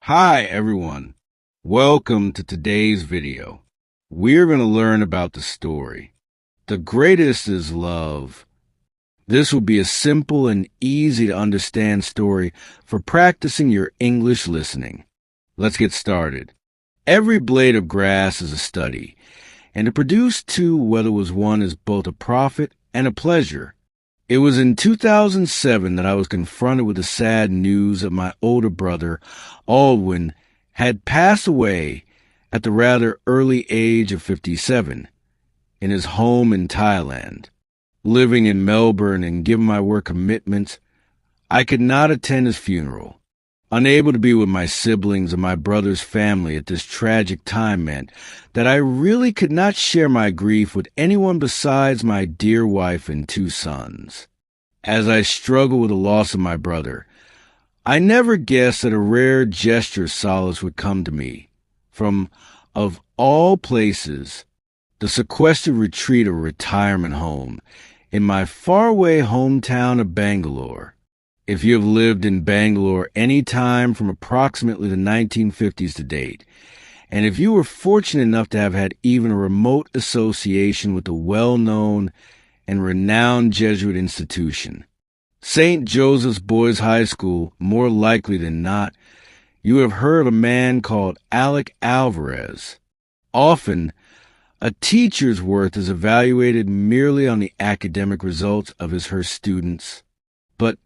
Hi everyone, welcome to today's video. We're going to learn about the story, The Greatest is Love. This will be a simple and easy to understand story for practicing your English listening. Let's get started. Every blade of grass is a study, and to produce two, whether was one, is both a profit and a pleasure. It was in 2007 that I was confronted with the sad news that my older brother, Aldwin, had passed away at the rather early age of 57 in his home in Thailand. Living in Melbourne and given my work commitments, I could not attend his funeral. Unable to be with my siblings and my brother's family at this tragic time meant that I really could not share my grief with anyone besides my dear wife and two sons. As I struggled with the loss of my brother, I never guessed that a rare gesture of solace would come to me from, of all places, the sequestered retreat of a retirement home in my faraway hometown of Bangalore. If you have lived in Bangalore any time from approximately the 1950s to date, and if you were fortunate enough to have had even a remote association with the well-known and renowned Jesuit institution, St. Joseph's Boys High School, more likely than not, you have heard of a man called Alec Alvarez. Often, a teacher's worth is evaluated merely on the academic results of his/her students. But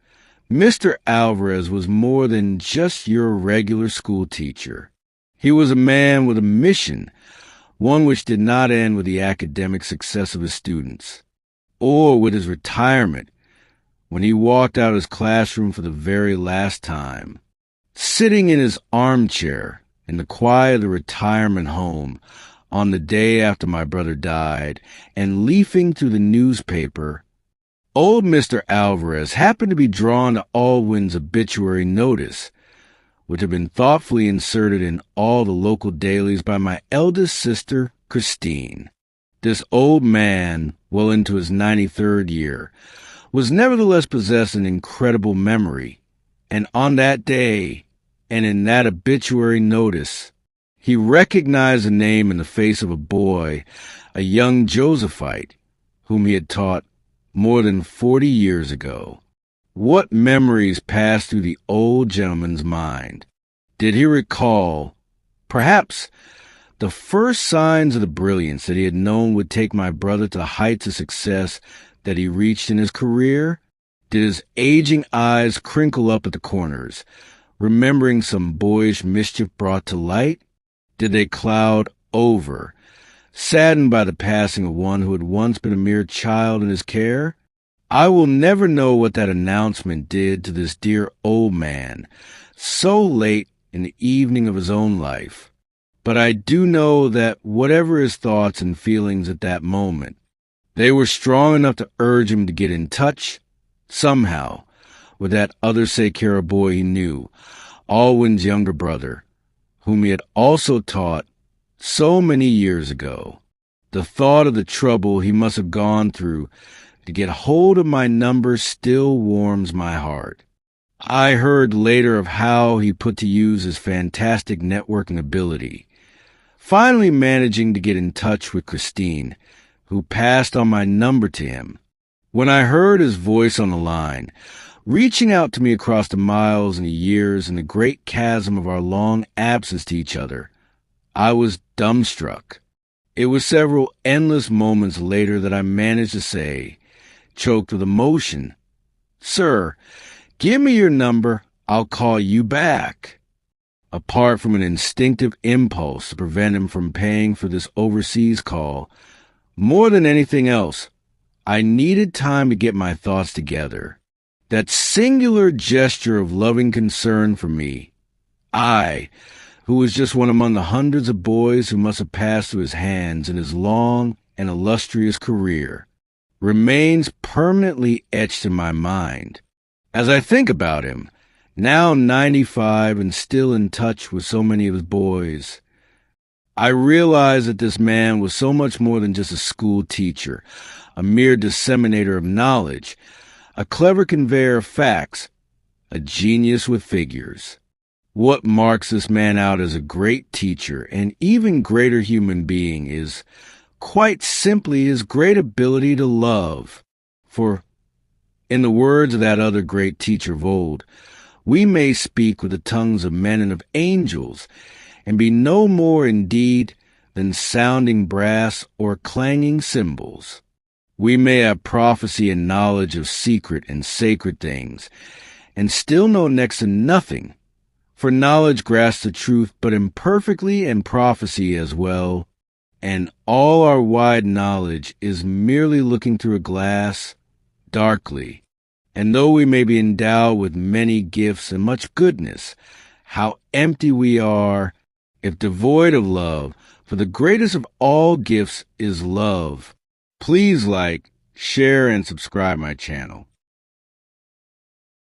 Mr. Alvarez was more than just your regular school teacher. He was a man with a mission, one which did not end with the academic success of his students, or with his retirement when he walked out of his classroom for the very last time. Sitting in his armchair in the quiet of the retirement home on the day after my brother died and leafing through the newspaper, old Mr. Alvarez happened to be drawn to Aldwin's obituary notice, which had been thoughtfully inserted in all the local dailies by my eldest sister, Christine. This old man, well into his 93rd year, was nevertheless possessed an incredible memory, and on that day, and in that obituary notice, he recognized the name and the face of a boy, a young Josephite, whom he had taught more than 40 years ago. What memories passed through the old gentleman's mind? Did he recall, perhaps, the first signs of the brilliance that he had known would take my brother to the heights of success that he reached in his career? Did his aging eyes crinkle up at the corners, remembering some boyish mischief brought to light? Did they cloud over, saddened by the passing of one who had once been a mere child in his care? I will never know what that announcement did to this dear old man, so late in the evening of his own life. But I do know that whatever his thoughts and feelings at that moment, they were strong enough to urge him to get in touch, somehow, with that other Sekera boy he knew, Aldwin's younger brother, whom he had also taught so many years ago. The thought of the trouble he must have gone through to get hold of my number still warms my heart. I heard later of how he put to use his fantastic networking ability, finally managing to get in touch with Christine, who passed on my number to him. When I heard his voice on the line, reaching out to me across the miles and the years and the great chasm of our long absence to each other, I was dumbstruck. It was several endless moments later that I managed to say, choked with emotion, "Sir, give me your number, I'll call you back." Apart from an instinctive impulse to prevent him from paying for this overseas call, more than anything else, I needed time to get my thoughts together. That singular gesture of loving concern for me, I, who was just one among the hundreds of boys who must have passed through his hands in his long and illustrious career, remains permanently etched in my mind. As I think about him, now 95 and still in touch with so many of his boys, I realize that this man was so much more than just a school teacher, a mere disseminator of knowledge, a clever conveyor of facts, a genius with figures. What marks this man out as a great teacher and even greater human being is quite simply his great ability to love. For, in the words of that other great teacher of old, we may speak with the tongues of men and of angels, and be no more indeed than sounding brass or clanging cymbals. We may have prophecy and knowledge of secret and sacred things, and still know next to nothing, for knowledge grasps the truth but imperfectly, and prophecy as well, and all our wide knowledge is merely looking through a glass darkly. And though we may be endowed with many gifts and much goodness, how empty we are if devoid of love, for the greatest of all gifts is love. Please like, share, and subscribe my channel.